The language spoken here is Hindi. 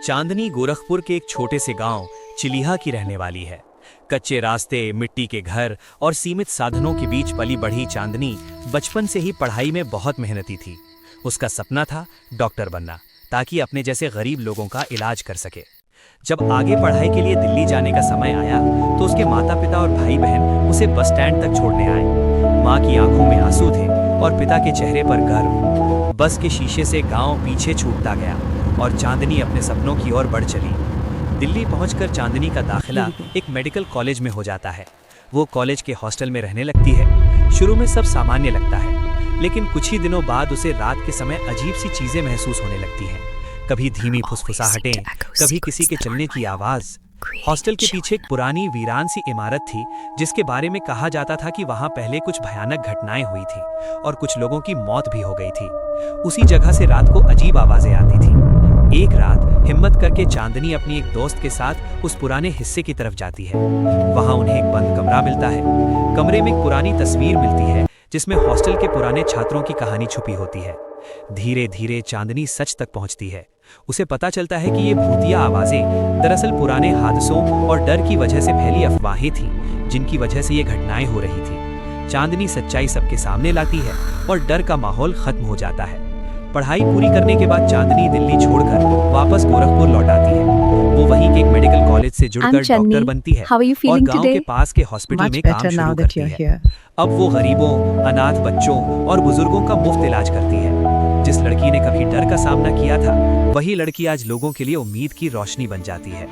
चांदनी गोरखपुर के एक छोटे से गांव चिलिहा की रहने वाली है। कच्चे रास्ते, मिट्टी के घर और सीमित साधनों के बीच पली बढ़ी चांदनी बचपन से ही पढ़ाई में बहुत मेहनती थी। उसका सपना था डॉक्टर बनना, ताकि अपने जैसे गरीब लोगों का इलाज कर सके। जब आगे पढ़ाई के लिए दिल्ली जाने का समय आया तो उसके माता पिता और भाई बहन उसे बस स्टैंड तक छोड़ने आए। माँ की आंखों में आंसू थे और पिता के चेहरे पर गर्व। बस के शीशे से गांव पीछे छूटता गया और चांदनी अपने सपनों की ओर बढ़ चली। दिल्ली पहुंचकर चांदनी का दाखिला एक मेडिकल कॉलेज में हो जाता है। वो कॉलेज के हॉस्टल में रहने लगती है। शुरू में सब सामान्य लगता है, लेकिन कुछ ही दिनों बाद उसे रात के समय अजीब सी चीजें महसूस होने लगती हैं। कभी धीमी फुसफुसाहटें, कभी किसी के चलने की आवाज। हॉस्टल के पीछे एक पुरानी वीरान सी इमारत थी, जिसके बारे में कहा जाता था कि वहां पहले कुछ भयानक घटनाएं हुई थी और कुछ लोगों की मौत भी हो गई थी। उसी जगह से रात को अजीब आवाजें आती थी। एक रात हिम्मत करके चांदनी अपनी एक दोस्त के साथ उस पुराने हिस्से की तरफ जाती है। वहां उन्हें एक बंद कमरा मिलता है। कमरे में एक पुरानी तस्वीर मिलती है, जिसमें हॉस्टल के पुराने छात्रों की कहानी छुपी होती है। धीरे धीरे चांदनी सच तक पहुंचती है। उसे पता चलता है कि ये भूतिया आवाजें दरअसल पुराने हादसों और डर की वजह से फैली अफवाहें थीं, जिनकी वजह से ये घटनाएं हो रही थी। चांदनी सच्चाई सबके सामने लाती है और डर का माहौल खत्म हो जाता है। पढ़ाई पूरी करने के बाद चांदनी दिल्ली छोड़कर वापस गोरखपुर लौट आती है। वो वहीं के एक मेडिकल कॉलेज से जुड़कर डॉक्टर बनती है और गांव के पास के हॉस्पिटल में काम शुरू करती है। अब वो गरीबों, अनाथ बच्चों और बुजुर्गों का मुफ्त इलाज करती है। जिस लड़की ने कभी डर का सामना किया था, वही लड़की आज लोगों के लिए उम्मीद की रोशनी बन जाती है।